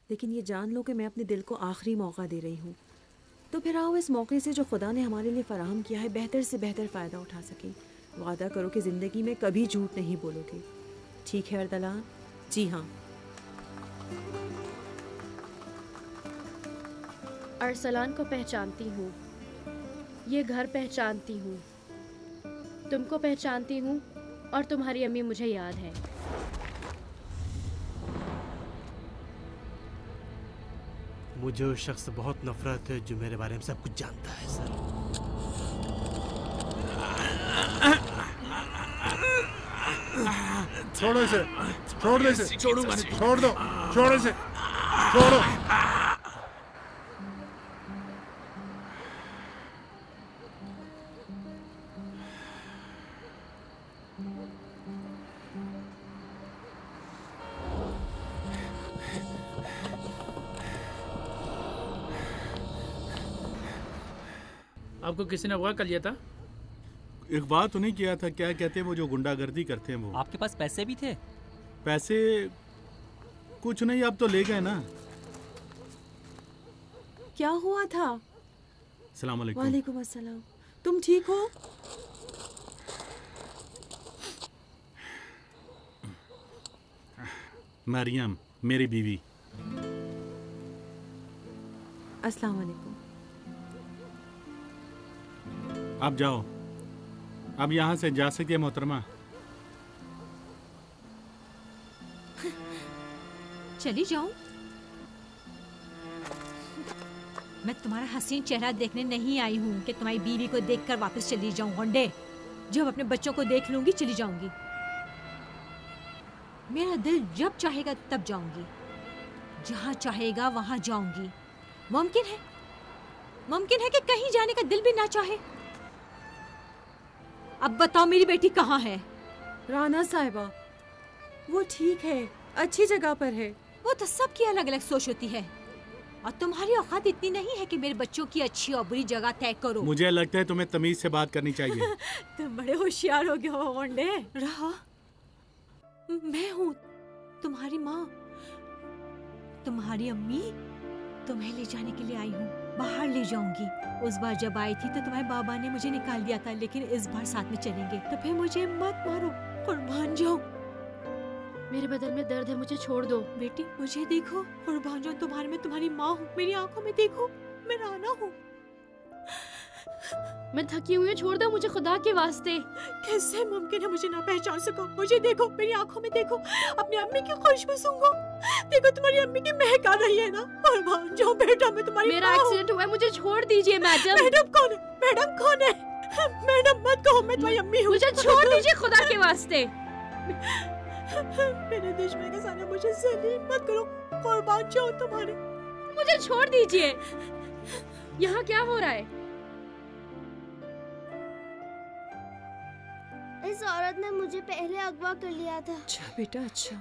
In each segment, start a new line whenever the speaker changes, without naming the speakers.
लेकिन ये जान लो कि मैं अपने दिल को आखिरी मौका दे रही हूँ। तो फिर आओ इस मौके से जो खुदा ने हमारे लिए फ़राहम किया है बेहतर से बेहतर फ़ायदा उठा सकें। वादा करो कि ज़िंदगी में कभी झूठ नहीं बोलोगे। ठीक है अर्दलान? जी हाँ।
अरसलान को पहचानती हूँ, ये घर पहचानती हूँ, तुमको पहचानती हूँ और तुम्हारी अम्मी मुझे याद है।
मुझे उस शख्स से बहुत नफरत है जो मेरे बारे में सब कुछ जानता है सर।
छोड़ो इसे, छोड़ दो इसे,
छोड़ूंगा नहीं।
छोड़ दो, छोड़ो इसे, छोड़ो।
आपको किसी ने अगवा कर लिया था?
अगवा तो नहीं किया था, क्या कहते हैं वो जो गुंडागर्दी करते हैं वो।
आपके पास पैसे भी थे?
पैसे कुछ नहीं, अब तो ले गए ना।
क्या हुआ था?
सलाम अलैकुम।
वालेकुम अस्सलाम। तुम ठीक हो?
मरियम मेरी बीवी।
अस्सलाम वालेकुम।
आप जाओ, अब यहाँ से जा सकती है मोहतरमा।
चली जाऊं? मैं तुम्हारा हसीन चेहरा देखने नहीं आई हूँ कि तुम्हारी बीवी को देखकर वापस चली जाऊं। होंडे, जब अपने बच्चों को देख लूंगी चली जाऊंगी। मेरा दिल जब चाहेगा तब जाऊंगी, जहाँ चाहेगा वहां जाऊंगी। मुमकिन है कि कहीं जाने का दिल भी ना चाहे। अब बताओ मेरी बेटी कहाँ है?
राना साहिबा, वो ठीक है, अच्छी जगह पर है।
वो तो सबकी अलग अलग सोच होती है और तुम्हारी औकात इतनी नहीं है कि मेरे बच्चों की अच्छी और बुरी जगह तय करो।
मुझे लगता है तुम्हें तमीज से बात करनी चाहिए।
तुम बड़े होशियार हो गए हो वनडे। रहा, मैं हूँ तुम्हारी माँ, तुम्हारी अम्मी। तुम्हें ले जाने के लिए आई हूँ, बाहर ले जाऊंगी। उस बार जब आई थी तो तुम्हारे बाबा ने मुझे निकाल दिया था, लेकिन इस बार साथ में चलेंगे। तो फिर मुझे मत मारो, कुर्बान जाओ।
मेरे बदन में दर्द है, मुझे छोड़ दो।
बेटी मुझे देखो, कुर्बान जाओ। तुम्हारे में तुम्हारी माँ हूँ, मेरी आंखों में देखो, मैं राना हूँ।
मैं थकी हुई हूँ, छोड़ दो मुझे खुदा के वास्ते।
कैसे मुमकिन है मुझे ना पहचान सको? मुझे देखो, मेरी आंखों में देखो, अपनी अम्मी की खुशबू सूंघो। देखो तुम्हारी अम्मी की महक आ रही है ना। कुर्बान जाओ बेटा, मैं तुम्हारी
मेरा एक्सीडेंट हुआ है, मुझे छोड़ दीजिए मैडम।
मैडम कौन है? मैडम कौन है? मैडम मत कहो, मैं तुम्हारी अम्मी हूँ।
मुझे छोड़ दीजिए खुदा के वास्ते।
मेरे दुश्मन के सामने मुझे जलील मत करो, कुर्बान जाओ तुम्हारे।
मुझे छोड़ दीजिए। यहाँ क्या हो रहा है?
इस औरत ने मुझे पहले अगवा कर लिया था।
अच्छा बेटा, अच्छा।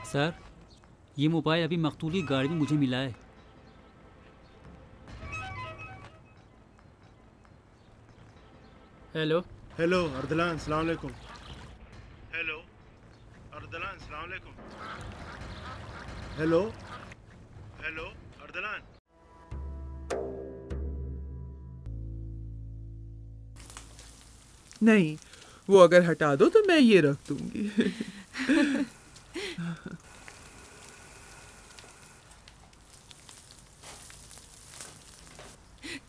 सर, ये मोबाइल अभी मकतूल की गाड़ी में मुझे मिला है।
हेलो
हेलो अर्दलान, सलाम अलैकुम। हेलो अर्दलान, सलाम अलैकुम। Hello hello Ardalan.
नहीं, वो अगर हटा दो तो मैं ये रख दूंगी।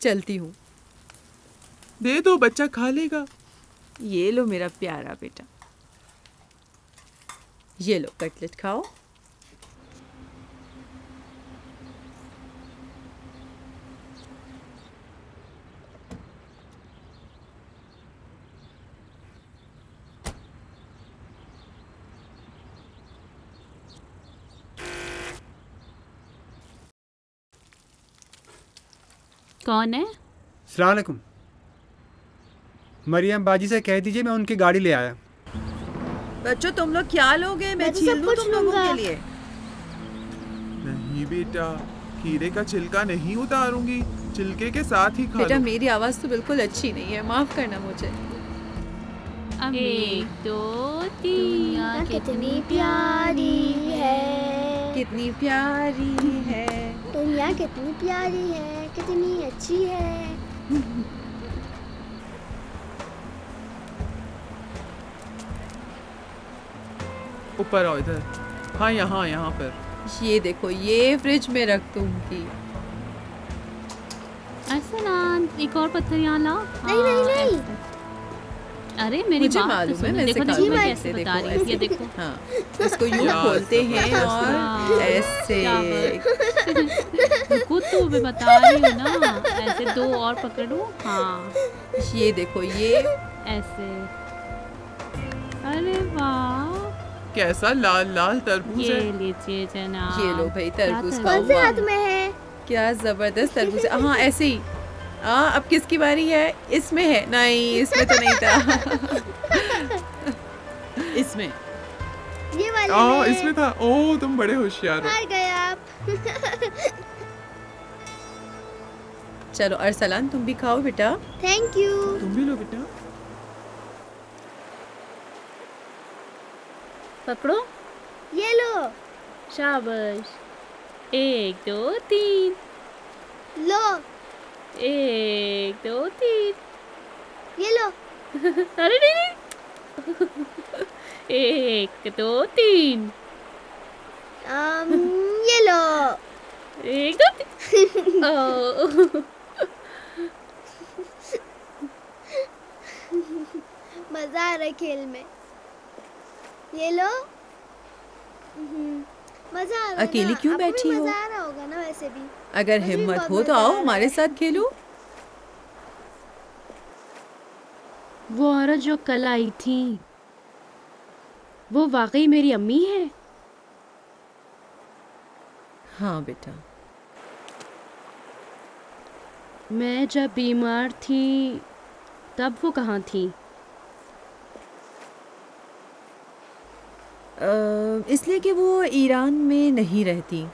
चलती हूँ।
दे दो, बच्चा खा लेगा।
ये लो मेरा प्यारा बेटा, ये लो कटलेट खाओ।
कौन है?
सलाम अलैकुम। मरियम बाजी से कह दीजिए मैं उनकी गाड़ी ले आया।
बच्चों तुम लोग क्या लोगे? मैं
तो
छील
सब
दूं
कुछ
तुम लोगों
लूंगा।
के लिए।
नहीं बेटा, खीरे का छिलका नहीं उतारूंगी, छिलके के साथ ही खा
बेटा
लो।
मेरी आवाज़ तो बिल्कुल अच्छी नहीं है, माफ़ करना मुझे।
1 2 3
दुनिया कितनी प्यारी है,
कितनी प्यारी है।
दुनिया कितनी प्यारी है, कितनी अच्छी है।
ऊपर आओ इधर। हाँ यहाँ पर।
ये देखो, ये फ्रिज में रख दूंगी।
अरसलान, एक और पत्थर यहाँ लाओ।
नहीं नहीं नहीं,
अरे मेरी
मुझे
बात तो
मालूम है,
सुनो।
मैं
देखो
सिखा
देखो
दूंगी
मैं
ऐसे,
कैसे बता
देखो
रही हूँ। ये
ऐसे।
देखो
हाँ, इसको यूँ
क्या
खोलते हैं
ज़बरदस्त।
और ऐसे।
खुद तो मैं बता रही हूँ ना, ऐसे 2 और पकड़ो। हाँ
ये देखो, ये
ऐसे। अरे वाह,
कैसा लाल लाल तरबूज
ये
है।
लीजिए जनाब।
ये लो भाई, तरबूज
क्या
खाओ।
कौन से हाथ में है?
क्या जबरदस्त तरबूज है। हाँ ऐसे ही। अब किसकी बारी है? इसमें है? नहीं, इसमें तो नहीं था। इसमें।
ये वाले में।
इसमें था। ओह तुम बड़े होशियार हो।
हार गए आप।
चलो अरसलान, तुम भी खाओ बेटा।
Thank you.
तुम भी लो बेटा।
पकड़ो,
ये लो।
शाबाश। 1 2 3।
लो।
1 2 3।
ये लो।
अरे नहीं नहीं। 1 2 3।
ये लो।
1 2 3। ओह,
मजा आ रहा है खेल में। ये लो। मजा आ रहा है
अकेली
ना?
क्यों
आपको भी
बैठी हो?
मजा आ रहा होगा ना वैसे भी।
अगर
मुझे भी
हिम्मत
बहुत
हो तो
मजा आ
आओ
रहा है।
हमारे साथ खेलो।
वो औरत जो कल आई थी, वो वाकई मेरी अम्मी है?
हाँ बेटा।
मैं जब बीमार थी तब वो कहाँ थी?
इसलिए कि वो ईरान में नहीं रहती।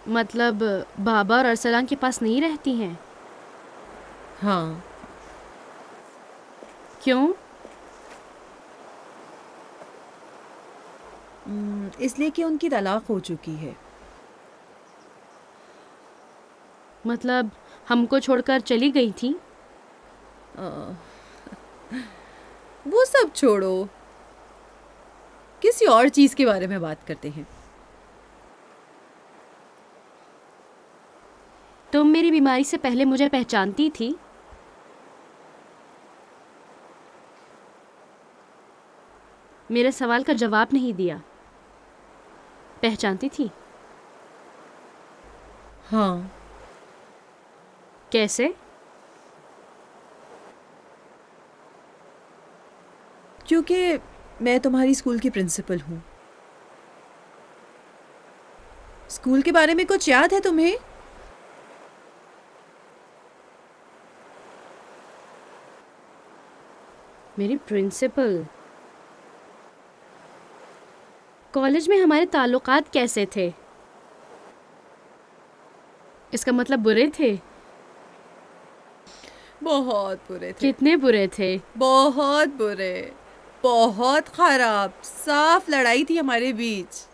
मतलब बाबा और अरसलान के पास नहीं रहती हैं?
हाँ।
क्यों?
इसलिए कि उनकी तलाक हो चुकी है।
मतलब हमको छोड़कर चली गई थी?
वो सब छोड़ो, किसी और चीज के बारे में बात करते हैं।
तुम मेरी बीमारी से पहले मुझे पहचानती थी? मेरे सवाल का जवाब नहीं दिया। पहचानती थी?
हाँ।
कैसे?
क्योंकि मैं तुम्हारी स्कूल की प्रिंसिपल हूँ। स्कूल के बारे में कुछ याद है तुम्हें?
मेरी प्रिंसिपल? कॉलेज में हमारे ताल्लुकात कैसे थे? इसका मतलब बुरे थे?
बहुत बुरे थे।
कितने बुरे थे?
बहुत बुरे, बहुत खराब। साफ लड़ाई थी हमारे बीच।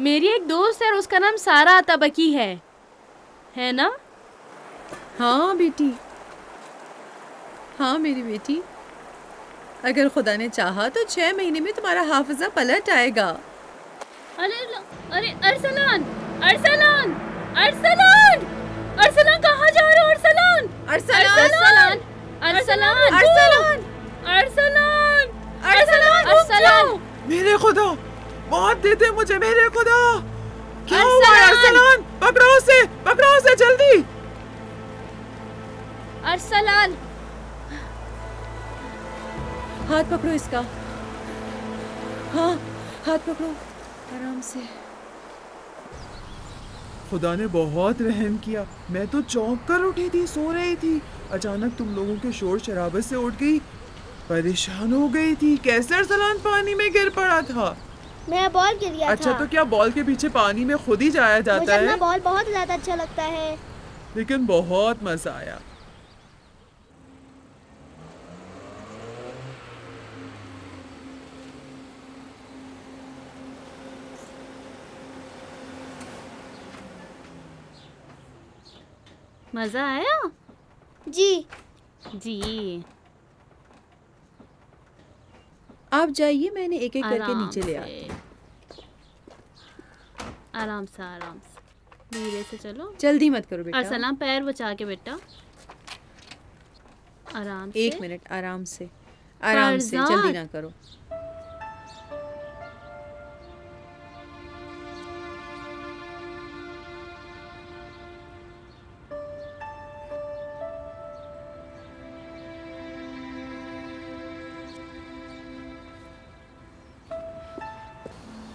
मेरी एक दोस्त है और उसका नाम सारा तबकी है ना?
हाँ बेटी, हाँ मेरी बेटी। अगर खुदा ने चाहा तो 6 महीने में तुम्हारा हाफिजा पलट आएगा।
अरे अरसलान, अरसलान, अरसलान, अरसलान कहाँ जा रहे हो? अरसलान,
अरसलान,
अरसलान,
अरसलान,
अरसलान,
अरसलान,
अरसलान।
मेरे खुदा, मौत देते मुझे मेरे खुदा। क्या हुआ अरसलान? पकड़ो उसे जल्दी।
अरसलान,
हाथ पकड़ो इसका। हाँ, हाथ पकड़ो आराम से।
खुदा ने बहुत रहम किया। मैं तो चौंक कर उठी थी, सो रही थी। अचानक तुम लोगों के शोर शराबे से उठ गई, परेशान हो गई थी। कैसे अरसलान पानी में गिर पड़ा था?
मेरा बॉल गिर गया
अच्छा
था।
तो क्या बॉल के पीछे पानी में खुद ही जाया जाता
मुझे
है?
अपना बॉल बहुत ज्यादा अच्छा लगता है।
लेकिन बहुत मजा आया।
मज़ा आया?
जी
जी।
आप जाइए, मैंने एक एक करके
आराम
नीचे ले
से।
आती।
आराम से आराम से, धीरे से चलो।
जल्दी मत करो बेटा।
अरसलान पैर बचा के बेटा, आराम से।
1 मिनट, आराम से, आराम से, जल्दी ना करो।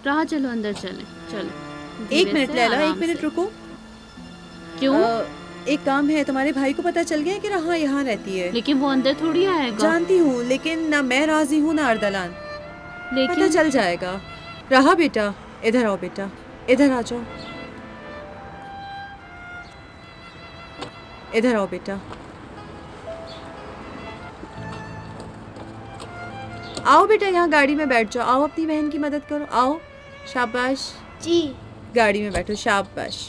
रहा, चलो अंदर चले, चलो।
1 मिनट लैला, 1 मिनट रुको।
क्यों?
एक काम है। तुम्हारे भाई को पता चल गया कि रहा यहाँ रहती है?
लेकिन वो अंदर थोड़ी आएगा।
जानती हूँ, लेकिन ना मैं राजी हूँ ना अर्दलान।
लेकिन
पता चल जाएगा। रहा बेटा, इधर आओ बेटा, इधर आ जाओ, इधर आओ बेटा, आओ बेटा, यहाँ गाड़ी में बैठ जाओ। आओ, अपनी बहन की मदद करो। आओ, शाबाश।
जी।
गाड़ी में बैठो, शाबाश।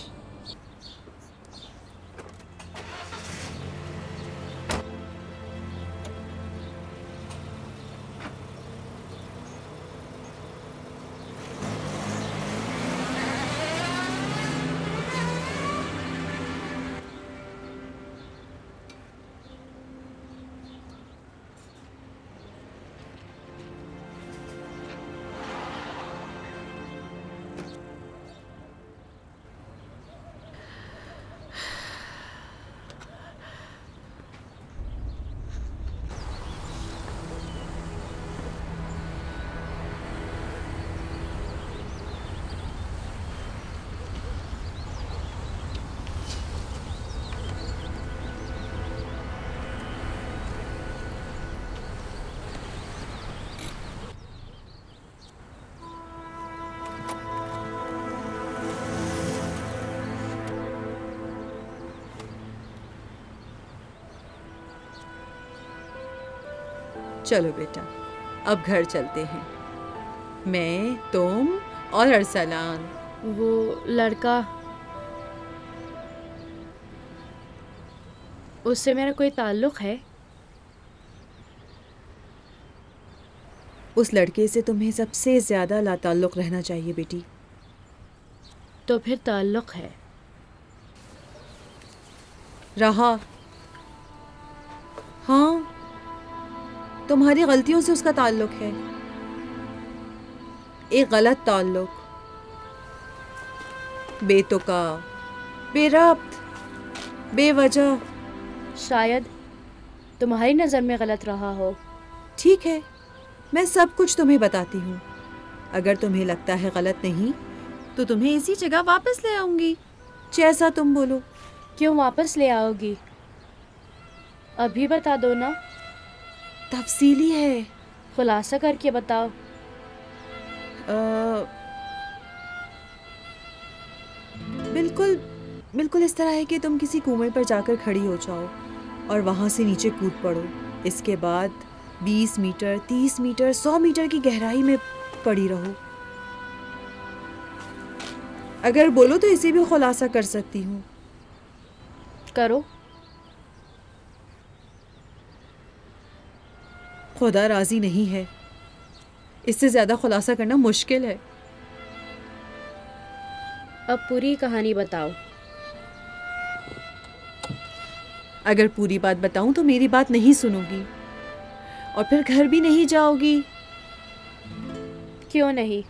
चलो बेटा, अब घर चलते हैं। मैं, तुम और अरसलान।
वो लड़का, उससे मेरा कोई ताल्लुक है?
उस लड़के से तुम्हें सबसे ज्यादा लाताल्लुक रहना चाहिए बेटी।
तो फिर ताल्लुक है।
रहा। हाँ, तुम्हारी गलतियों से उसका ताल्लुक है। एक गलत ताल्लुक, बेतुका, बेरब्त, बेवजह।
शायद तुम्हारी नज़र में गलत रहा हो।
ठीक है, मैं सब कुछ तुम्हें बताती हूँ। अगर तुम्हें लगता है गलत नहीं, तो तुम्हें इसी जगह वापस ले आऊंगी, जैसा तुम बोलो।
क्यों वापस ले आओगी? अभी बता दो ना।
तफसीली है,
खुलासा करके बताओ।
बिल्कुल इस तरह है कि तुम किसी कुएं पर जाकर खड़ी हो जाओ और वहाँ से नीचे कूद पड़ो। इसके बाद 20 मीटर, 30 मीटर, 100 मीटर की गहराई में पड़ी रहो। अगर बोलो तो इसे भी खुलासा कर सकती हूँ।
करो।
खुदा राजी नहीं है, इससे ज्यादा खुलासा करना मुश्किल है।
अब पूरी कहानी बताओ।
अगर पूरी बात बताऊं तो मेरी बात नहीं सुनोगी और फिर घर भी नहीं जाओगी।
क्यों नहीं?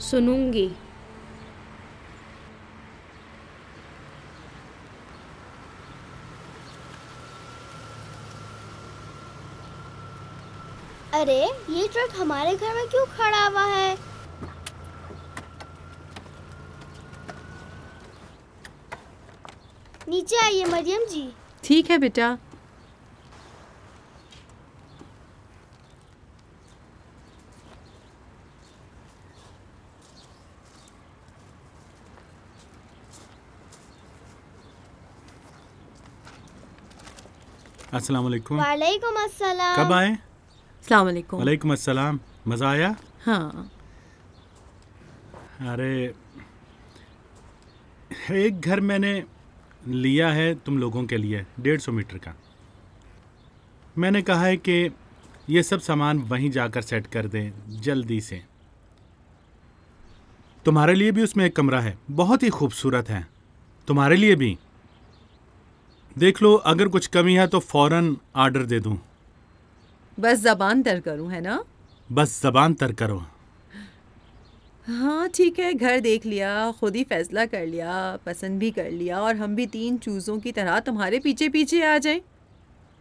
सुनूंगी।
अरे ये ट्रक हमारे घर में क्यों खड़ा हुआ है? नीचे आइए मरियम जी।
ठीक है बेटा।
अस्सलाम वालेकुम।
वालेकुम अस्सलाम।
कब आए?
अस्सलाम वालेकुम।
वालेकुम अस्सलाम। मज़ा आया?
हाँ।
अरे एक घर मैंने लिया है तुम लोगों के लिए 150 मीटर का। मैंने कहा है कि ये सब सामान वहीं जाकर सेट कर दें जल्दी से। तुम्हारे लिए भी उसमें एक कमरा है, बहुत ही खूबसूरत है। तुम्हारे लिए भी देख लो, अगर कुछ कमी है तो फौरन ऑर्डर दे दूं।
बस ज़बान तर करूं, है ना?
बस ज़बान तर करो।
हाँ ठीक है, घर देख लिया, खुद ही फैसला कर लिया, पसंद भी कर लिया, और हम भी 3 चूज़ों की तरह तुम्हारे पीछे पीछे आ जाएं।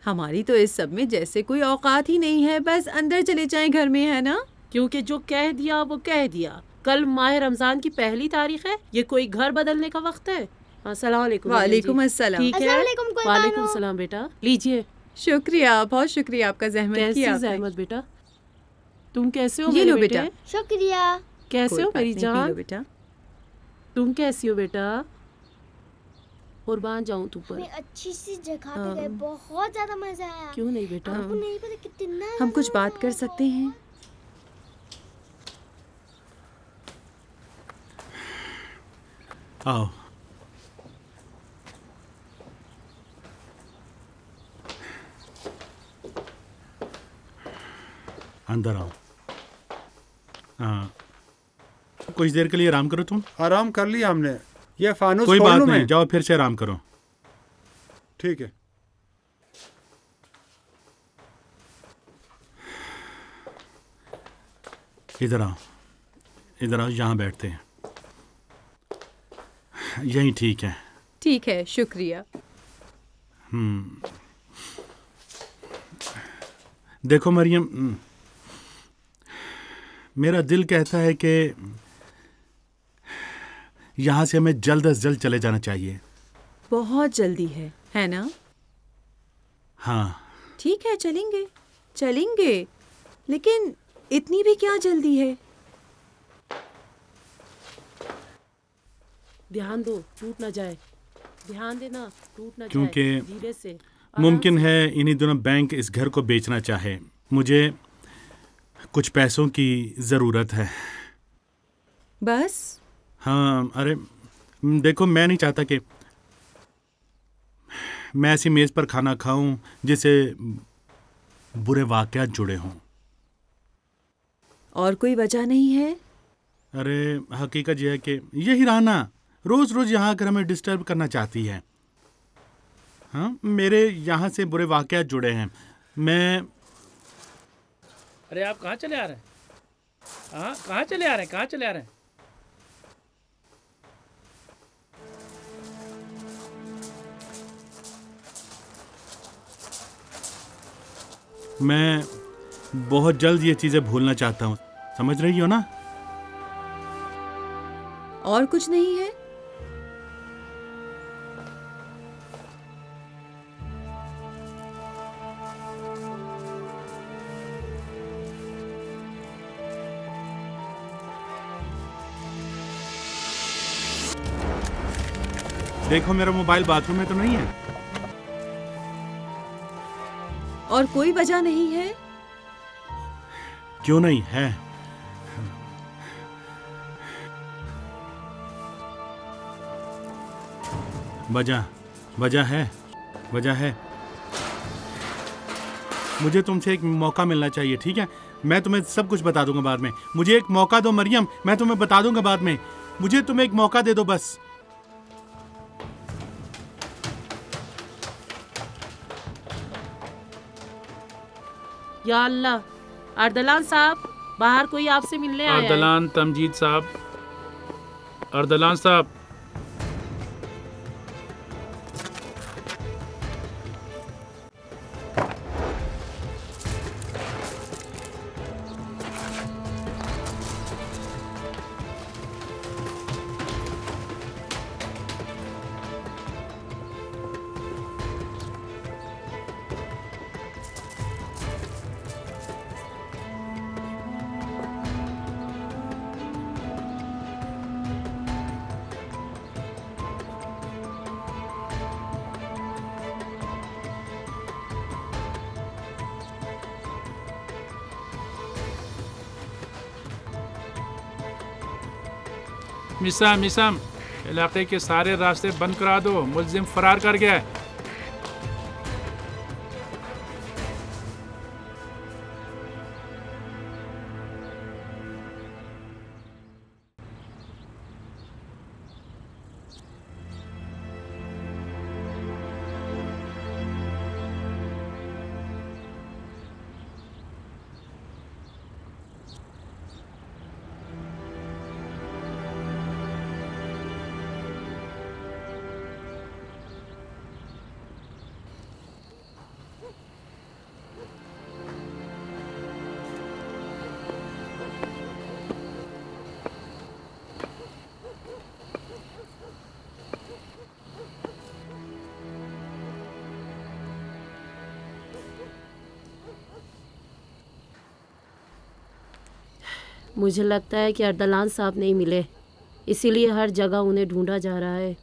हमारी तो इस सब में जैसे कोई औकात ही नहीं है, बस अंदर चले जाएं घर में, है ना?
क्योंकि जो कह दिया वो कह दिया। कल माह रमजान की पहली तारीख है, ये कोई घर बदलने का वक्त है? अस्सलाम वालेकुम।
वालेकुम अस्सलाम।
ठीक है, वालेकुम सलाम बेटा, लीजिए।
शुक्रिया, बहुत शुक्रिया आपका, जहमत
कैसी
किया।
जहमत बेटा? तुम कैसे हो?
ये लो बेटा।
शुक्रिया।
कैसे हो मेरी जान?
बेटा
तुम कैसी हो बेटा? कुर्बान जाऊं तू पर।
अच्छी सी जगह पे गए, बहुत ज्यादा मजा आया।
क्यों नहीं बेटा?
आपको नहीं पता कितना
हम कुछ बात कर सकते हैं?
आओ। अंदर आओ। हाँ, कुछ देर के लिए आराम करो। तुम
आराम कर लिया हमने। ये फानूस
कोई
खोल
बात
लूं
नहीं,
मैं?
जाओ फिर से आराम करो।
ठीक है।
इधर आओ, इधर आओ, यहाँ बैठते हैं। यही ठीक है।
ठीक है, शुक्रिया।
देखो मरियम, मेरा दिल कहता है कि यहाँ से हमें जल्द से जल्द चले जाना चाहिए।
बहुत जल्दी है ना?
हाँ
ठीक है, चलेंगे चलेंगे, लेकिन इतनी भी क्या जल्दी है?
ध्यान दो, टूट ना जाए। ध्यान देना, टूट ना
क्योंकि
जाए। धीरे से,
मुमकिन है इन्हीं दिनों बैंक इस घर को बेचना चाहे। मुझे कुछ पैसों की ज़रूरत है।
बस?
हाँ, अरे देखो, मैं नहीं चाहता कि मैं ऐसी मेज़ पर खाना खाऊं जिससे बुरे वाक़यात जुड़े हों।
और कोई वजह नहीं है?
अरे हकीकत यह है कि यही रहा ना, रोज़ रोज़ यहाँ आकर हमें डिस्टर्ब करना चाहती है। हाँ, मेरे यहाँ से बुरे वाक़यात जुड़े हैं। मैं
अरे आप कहाँ चले आ रहे हैं? हाँ, कहाँ चले आ रहे हैं? कहाँ चले आ रहे हैं?
मैं बहुत जल्द ये चीज़ें भूलना चाहता हूँ, समझ रही हो ना?
और कुछ नहीं है?
देखो, मेरा मोबाइल बाथरूम में तो नहीं है।
और कोई वजह नहीं है?
क्यों नहीं है? वजह है। मुझे तुमसे एक मौका मिलना चाहिए, ठीक है? मैं तुम्हें सब कुछ बता दूंगा बाद में। मुझे एक मौका दो मरियम, मैं तुम्हें बता दूंगा बाद में। मुझे तुम एक मौका दे दो बस।
या अल्लाह, अर्दलान साहब, बाहर कोई आपसे मिलने आया है।
अर्दलान तमजीद साहब, अर्दलान साहब। मिसाम मिसाम, इलाके के सारे रास्ते बंद करा दो, मुलजिम फरार कर गया है।
मुझे लगता है कि अर्दलान साहब नहीं मिले, इसीलिए हर जगह उन्हें ढूंढा जा रहा है।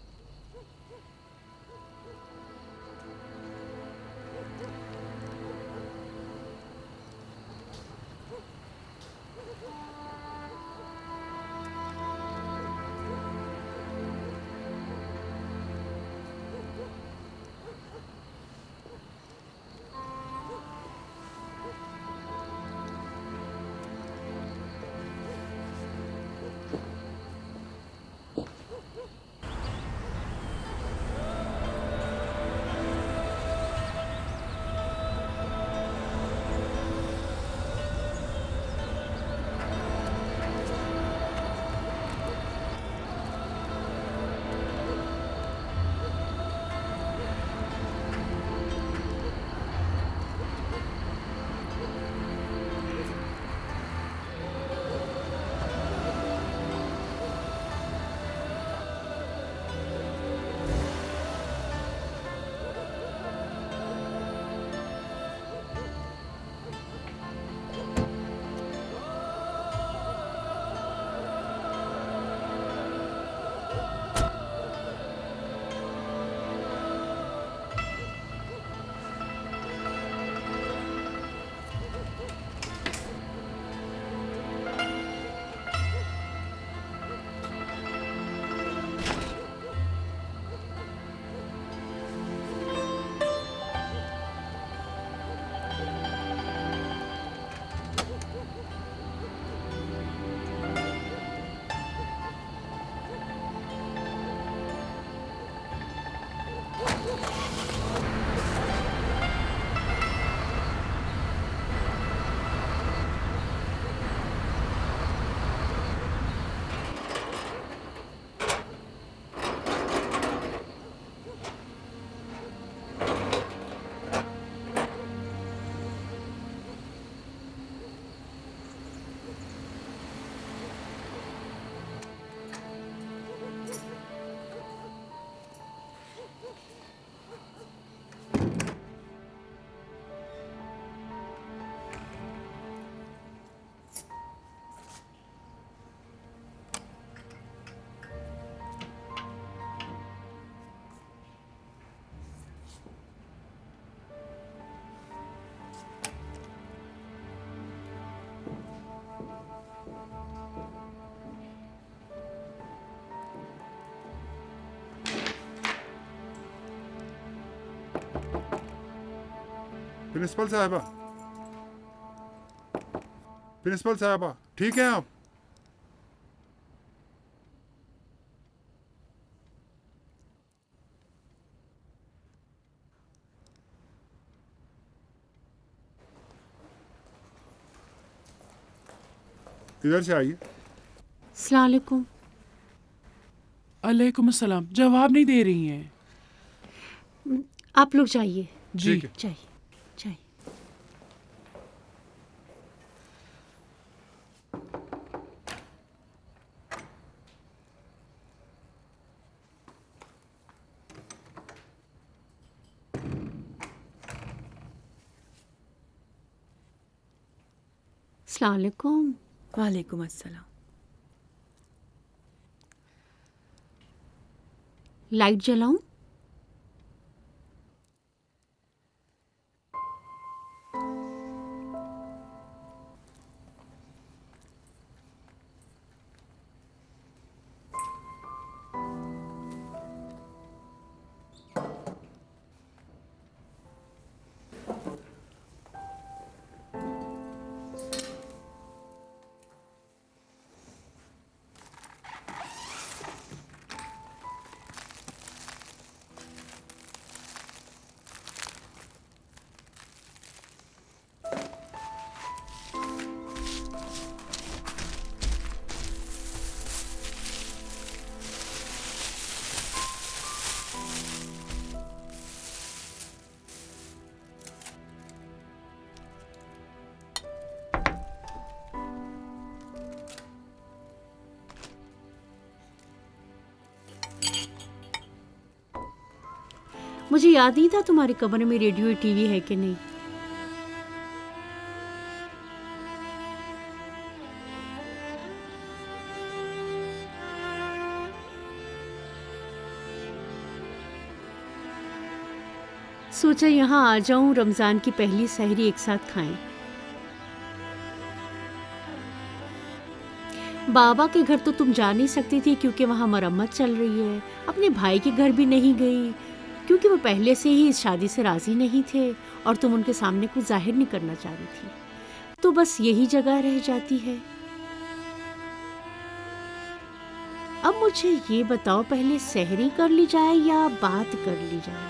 प्रिंसिपल साहबा, प्रिंसिपल साहबा, ठीक है आप? इधर से आइए।
अस्सलाम वालेकुम।
अलैकुम अस्सलाम। जवाब नहीं दे रही हैं।
आप लोग जाइए।
जी
जाइए जाइए। अस्सलाम वालेकुम।
वालेकुम अस्सलाम।
लाइट जलाऊं?
मुझे याद नहीं था तुम्हारे कमरे में रेडियो टीवी है कि नहीं। सोचा यहाँ आ जाऊं, रमजान की पहली सहरी एक साथ खाएं। बाबा के घर तो तुम जा नहीं सकती थी क्योंकि वहाँ मरम्मत चल रही है। अपने भाई के घर भी नहीं गई क्योंकि वो पहले से ही इस शादी से राजी नहीं थे और तुम उनके सामने कुछ जाहिर नहीं करना चाह रही थी। तो बस यही जगह रह जाती है। अब मुझे ये बताओ, पहले सहरी कर ली जाए या बात कर ली जाए?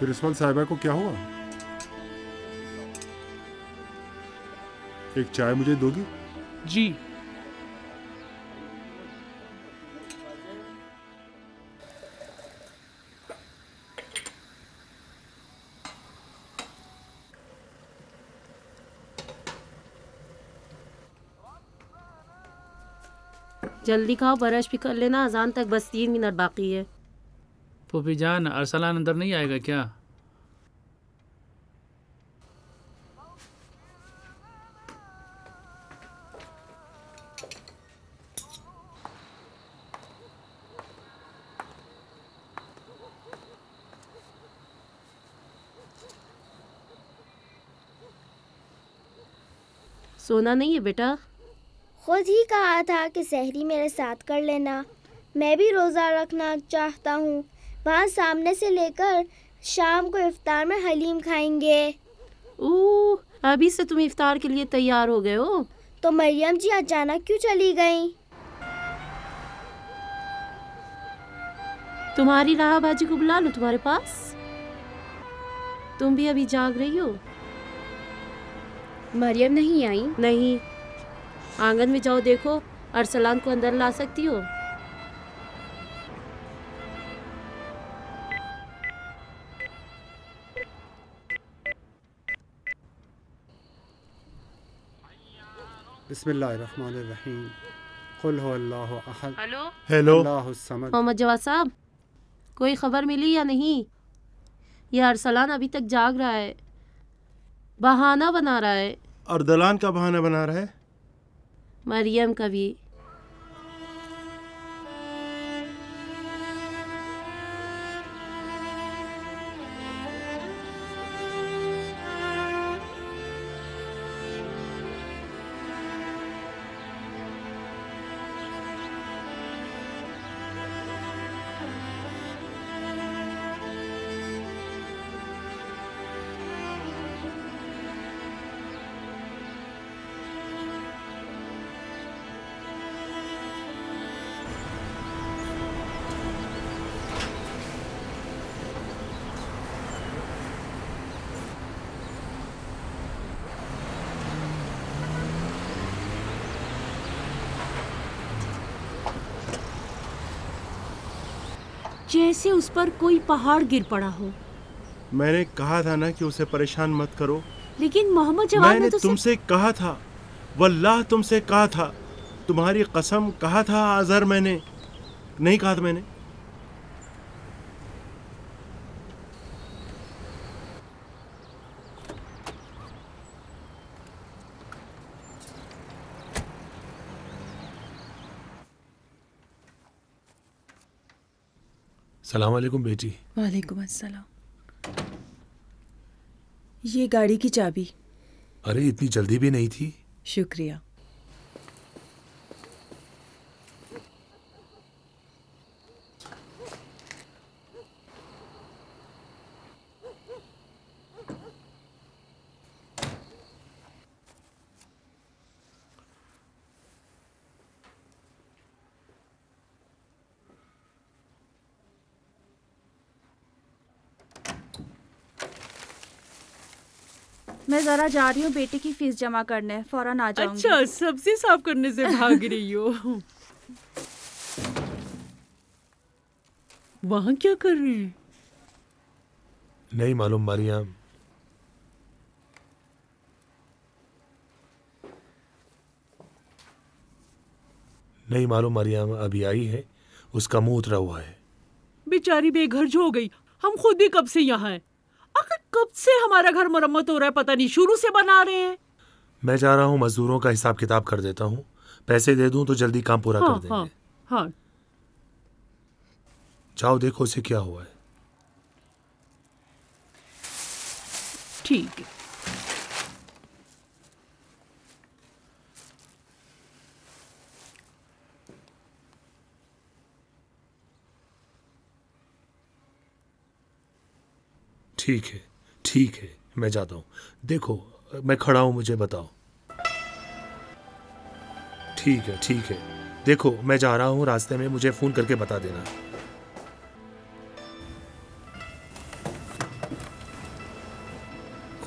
प्रिंसिपल साहिबा को क्या हुआ? एक चाय मुझे दोगी?
जी।
जल्दी खाओ, ब्रश भी कर लेना, अजान तक बस 3 मिनट बाकी है।
फूफी जान, अरसलान अंदर नहीं आएगा क्या?
सोना नहीं है बेटा?
खुद ही कहा था कि सहरी मेरे साथ कर लेना। मैं भी रोज़ा रखना चाहता हूँ। वहाँ सामने से लेकर शाम को इफ्तार में हलीम खाएंगे।
अभी से तुम इफ्तार के लिए तैयार हो गए हो?
तो मरियम जी अचानक क्यों चली गईं?
तुम्हारी राह बाजी को बुला लो तुम्हारे पास। तुम भी अभी जाग रही हो?
मरियम नहीं आई?
नहीं। आंगन में जाओ, देखो अरसलान को अंदर ला सकती हो?
बिस्मिल्लाहिर्रहमानिर्रहीम। कुल हुवल्लाहु अहद।
हेलो
अल्लाहुस समद।
मोहम्मद जवाद साहब, कोई खबर मिली या नहीं? यह अरसलान अभी तक जाग रहा है, बहाना बना रहा है।
अर्दलान का बहाना बना रहा है?
मरियम का भी। जैसे उस पर कोई पहाड़ गिर पड़ा हो।
मैंने कहा था ना कि उसे परेशान मत करो।
लेकिन मोहम्मद जवाद
मैंने
ने तो
तुमसे कहा था, वल्लाह तुमसे कहा था, तुम्हारी कसम कहा था अजहर, मैंने नहीं कहा था मैंने?
सलाम अलैकुम बेटी।
वालेकुम अस्सलाम। ये गाड़ी की चाबी।
अरे इतनी जल्दी भी नहीं थी।
शुक्रिया।
मैं जरा जा रही हूँ बेटे की फीस जमा करने, फौरन आ जाऊंगी।
अच्छा, सब्जी साफ करने से भाग रही हो? वहाँ क्या कर रहे हैं?
नहीं मालूम मरियम। नहीं मालूम मरियम अभी आई है, उसका मुंह उतरा हुआ है।
बेचारी बेघर जो हो गई। हम खुद भी कब से यहाँ हैं। आखिर कब से हमारा घर मरम्मत हो रहा है, पता नहीं, शुरू से बना रहे हैं।
मैं जा रहा हूँ, मजदूरों का हिसाब किताब कर देता हूँ। पैसे दे दूं तो जल्दी काम पूरा कर देंगे।
हाँ।
जाओ देखो उसे क्या हुआ है।
ठीक है।
ठीक है, मैं जाता हूँ। देखो मैं खड़ा हूँ, मुझे बताओ। ठीक है, देखो मैं जा रहा हूँ, रास्ते में मुझे फोन करके बता देना।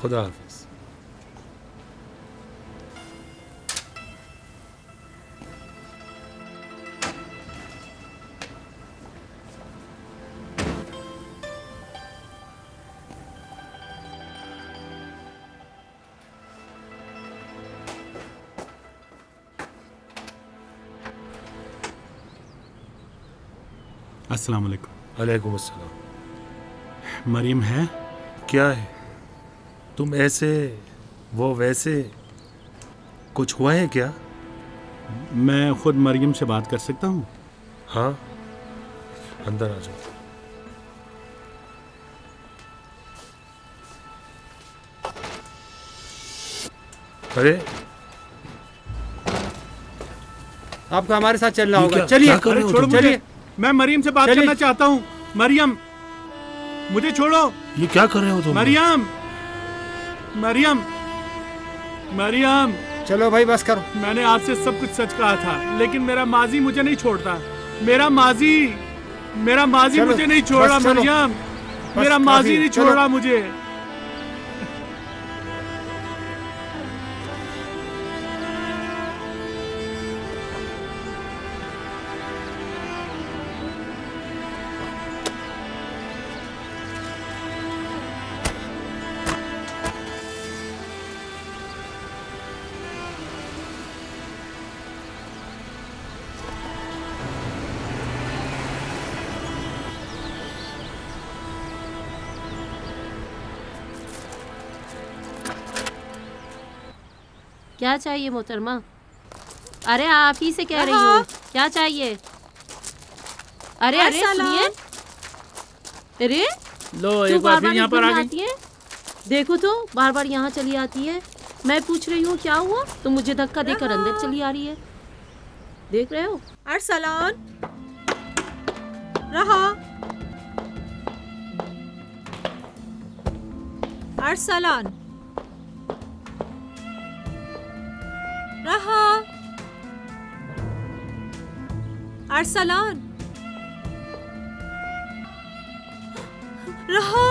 खुदा हाफिज।
अस्सलाम वालेकुम।
वालेकुम अस्सलाम।
मरियम है?
क्या है? तुम ऐसे वो वैसे, कुछ हुआ है क्या?
मैं खुद मरियम से बात कर सकता हूँ?
हाँ, अंदर आ जाओ। अरे
आपको हमारे साथ चलना होगा। चलिए
छोड़ो मुझे, मैं मरियम से बात करना चाहता हूँ। मरियम, मुझे छोड़ो।
ये क्या कर रहे हो तुम?
मरियम,
चलो भाई बस करो।
मैंने आपसे सब कुछ सच कहा था, लेकिन मेरा माजी मुझे नहीं छोड़ता। मेरा माजी मुझे नहीं छोड़ रहा। मरियम, मेरा माजी नहीं छोड़ रहा मुझे।
क्या चाहिए मोहतरमा? अरे आप ही से कह रही हूँ, क्या चाहिए? अरे सुनिए। अरे
लो, एक बार फिर यहाँ पर आ गई।
देखो तो बार बार यहाँ चली आती है। मैं पूछ रही हूँ क्या हुआ, तो मुझे धक्का देकर अंदर चली आ रही है। देख रहे हो?
अरसलान, रहा। अरसलान, रहा। अरसलान, रहा।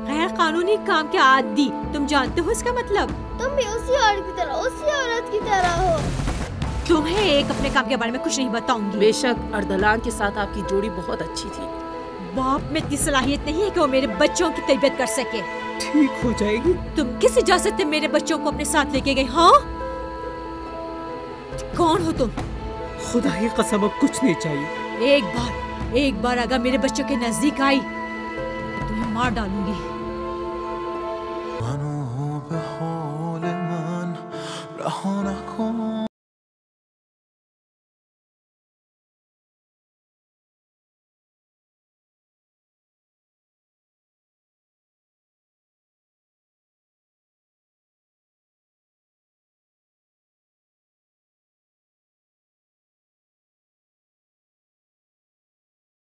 गैर कानूनी काम के आदी, तुम जानते हो इसका मतलब?
तुम भी उसी औरत की तरह हो।
तुम्हें एक अपने काम के बारे में कुछ नहीं बताऊंगी।
बेशक अर्दलान के साथ आपकी जोड़ी बहुत अच्छी थी।
बाप में इतनी सलाहियत नहीं है कि वो मेरे बच्चों की तरबियत कर सके।
ठीक हो जाएगी।
तुम किस इजाजत से मेरे बच्चों को अपने साथ लेके गई? हाँ, कौन हो तुम?
खुदा की कसम, अब कुछ नहीं चाहिए।
एक बार अगर मेरे बच्चों के नजदीक आई तो तुम्हें मार डालूंगी।